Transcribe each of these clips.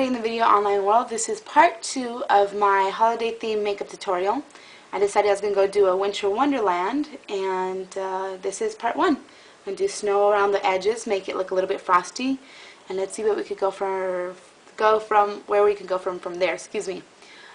everybody in the video online world. This is part 2 of my holiday themed makeup tutorial. I decided I was going to go do a winter wonderland, and this is part 1. I'm going to do snow around the edges, make it look a little bit frosty, and let's see what we could go from where we can go from there. Excuse me.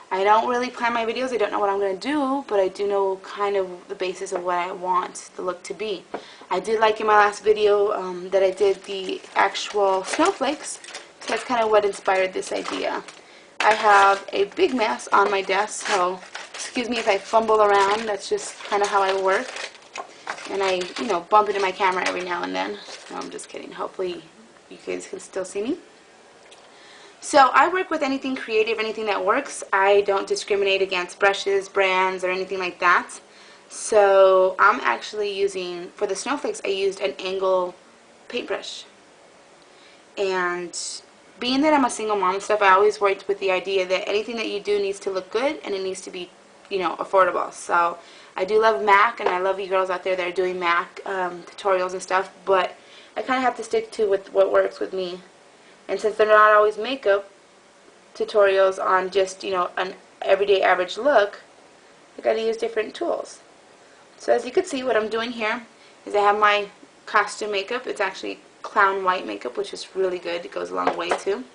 I don't really plan my videos. I don't know what I'm going to do, but I do know kind of the basis of what I want the look to be. I did like in my last video that I did the actual snowflakes. So that's kind of what inspired this idea. I have a big mess on my desk, so excuse me if I fumble around. That's just kind of how I work. And I, bump into my camera every now and then. No, I'm just kidding. Hopefully you guys can still see me. So I work with anything creative, anything that works. I don't discriminate against brushes, brands, or anything like that. So I'm actually using, for the snowflakes, I used an angle paintbrush. And being that I'm a single mom and stuff, I always worked with the idea that anything that you do needs to look good and it needs to be, affordable. So I do love MAC, and I love you girls out there that are doing MAC tutorials and stuff, but I kind of have to stick to what works with me. And since they're not always makeup tutorials on just, an everyday average look, I got to use different tools. So as you can see, what I'm doing here is I have my costume makeup. It's actually clown white makeup, which is really good. It goes a long way too.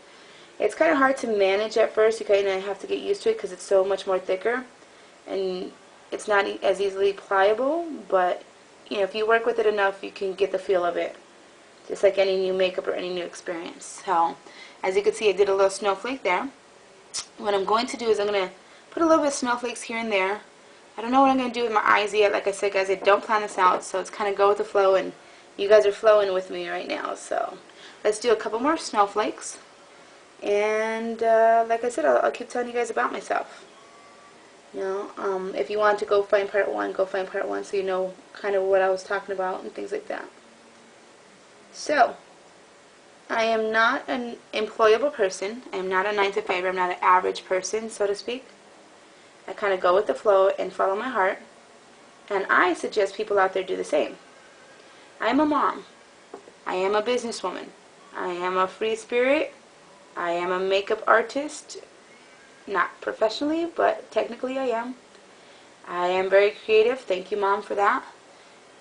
It's kind of hard to manage at first. You kind of have to get used to it because it's so much more thicker and it's not as easily pliable, but if you work with it enough, you can get the feel of it, just like any new makeup or any new experience. So as you can see, I did a little snowflake there. What I'm going to do is I'm going to put a little bit of snowflakes here and there. I don't know what I'm going to do with my eyes yet. Like I said, guys, I don't plan this out, so it's kind of go with the flow, and you guys are flowing with me right now. So let's do a couple more snowflakes. And like I said, I'll keep telling you guys about myself. If you want to go find part 1, go find part 1 so you know kind of what I was talking about and things like that. So, I am not an employable person. I am not a 9-to-5. I'm not an average person, so to speak. I kind of go with the flow and follow my heart. And I suggest people out there do the same. I am a mom. I am a businesswoman. I am a free spirit. I am a makeup artist. Not professionally, but technically I am. I am very creative. Thank you, Mom, for that.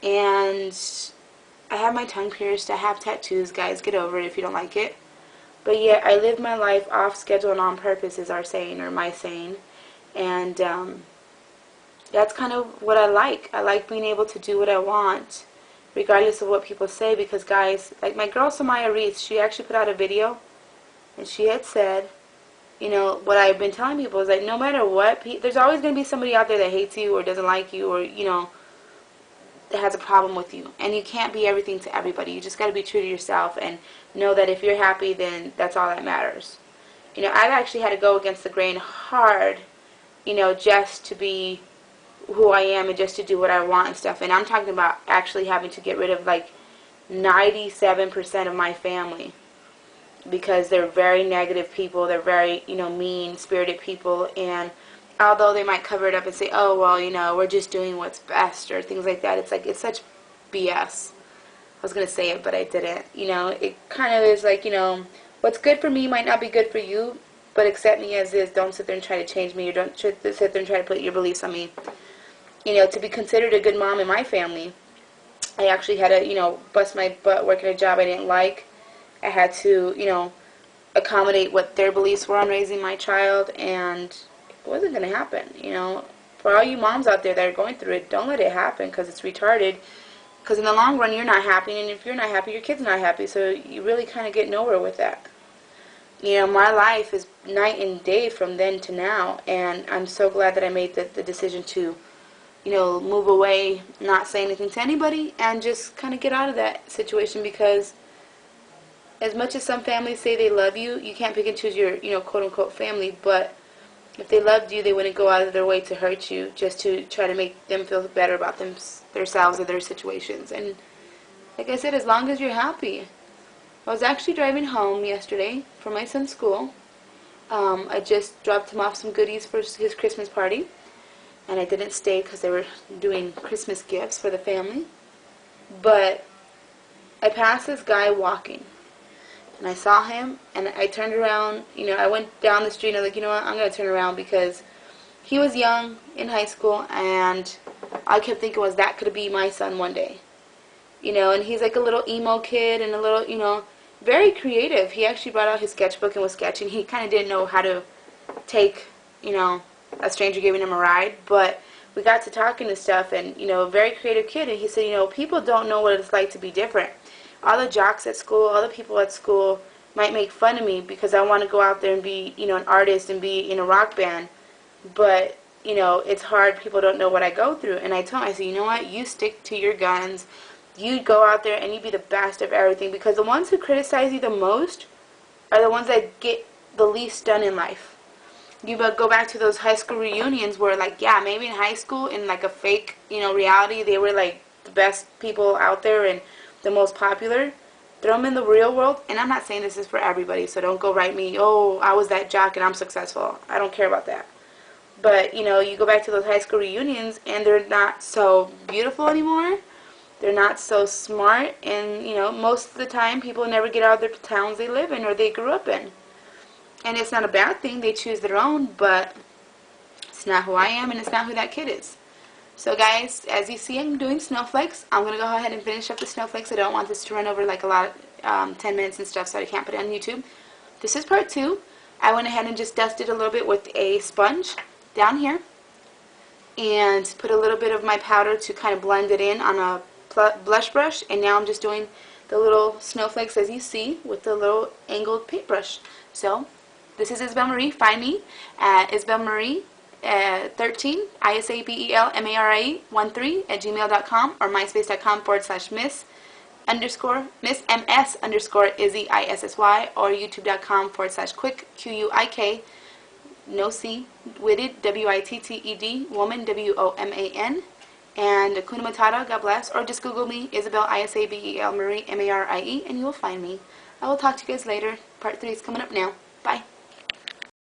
And I have my tongue pierced. I have tattoos. Guys, get over it if you don't like it. But yet, I live my life off schedule and on purpose, is our saying, or my saying. And that's kind of what I like. I like being able to do what I want, regardless of what people say, because guys, like my girl Samaya Reese, she actually put out a video, and she had said, what I've been telling people is like, no matter what, there's always going to be somebody out there that hates you or doesn't like you or, that has a problem with you. And you can't be everything to everybody. You just got to be true to yourself and know that if you're happy, then that's all that matters. I've actually had to go against the grain hard, just to be who I am and just to do what I want and stuff. And I'm talking about actually having to get rid of like 97% of my family because they're very negative people. They're very, mean-spirited people. And although they might cover it up and say, oh, well, we're just doing what's best or things like that, it's like, it's such BS. I was going to say it, but I didn't. It kind of is like, what's good for me might not be good for you, but accept me as is. Don't sit there and try to change me, or don't sit there and try to put your beliefs on me. To be considered a good mom in my family, I actually had to, bust my butt working a job I didn't like. I had to, accommodate what their beliefs were on raising my child, and it wasn't going to happen, For all you moms out there that are going through it, don't let it happen because it's retarded. Because in the long run, you're not happy, and if you're not happy, your kid's not happy, so you really kind of get nowhere with that. My life is night and day from then to now, and I'm so glad that I made the decision to, move away, not say anything to anybody, and just kind of get out of that situation, because as much as some families say they love you, you can't pick and choose your, quote-unquote family, but if they loved you, they wouldn't go out of their way to hurt you just to try to make them feel better about themselves or their situations. And like I said, as long as you're happy. I was actually driving home yesterday from my son's school. I just dropped him off some goodies for his Christmas party, and I didn't stay because they were doing Christmas gifts for the family. But I passed this guy walking, And I saw him, and I turned around. You know, I went down the street, and I was like, you know what, I'm going to turn around, because he was young in high school, and all I kept thinking was that could be my son one day. You know, and he's like a little emo kid and a little, you know, very creative. He actually brought out his sketchbook and was sketching. He kind of didn't know how to take, you know, a stranger giving him a ride, but we got to talking and stuff, and, you know, a very creative kid, and he said, you know, people don't know what it's like to be different. All the jocks at school, all the people at school might make fun of me because I want to go out there and be, you know, an artist and be in a rock band, but, you know, it's hard. People don't know what I go through. And I told him, I said, you know what, you stick to your guns. You go out there and you be the best of everything, because the ones who criticize you the most are the ones that get the least done in life. You go back to those high school reunions where, like, yeah, maybe in high school, in like a fake, you know, reality, they were like the best people out there and the most popular. Throw them in the real world, and I'm not saying this is for everybody, so don't go write me, oh, I was that jock and I'm successful. I don't care about that. But, you know, you go back to those high school reunions and they're not so beautiful anymore. They're not so smart, and, you know, most of the time people never get out of the towns they live in or they grew up in. And it's not a bad thing. They choose their own, but it's not who I am, and it's not who that kid is. So guys, as you see, I'm doing snowflakes. I'm going to go ahead and finish up the snowflakes. I don't want this to run over like a lot, 10 minutes and stuff, so I can't put it on YouTube. This is part 2. I went ahead and just dusted a little bit with a sponge down here and put a little bit of my powder to kind of blend it in on a blush brush, and now I'm just doing the little snowflakes as you see with the little angled paintbrush. So this is Isabel Marie. Find me at Isabel Marie 13, ISABELMARIE 13 at gmail.com or myspace.com/miss MS Izzy ISSY, or youtube.com/quick QUIK no C witted WITTED woman WOMAN, and Hakuna Matata, God bless, or just Google me, Isabel ISABEL Marie MARIE, and you will find me. I will talk to you guys later. Part 3 is coming up now. Bye.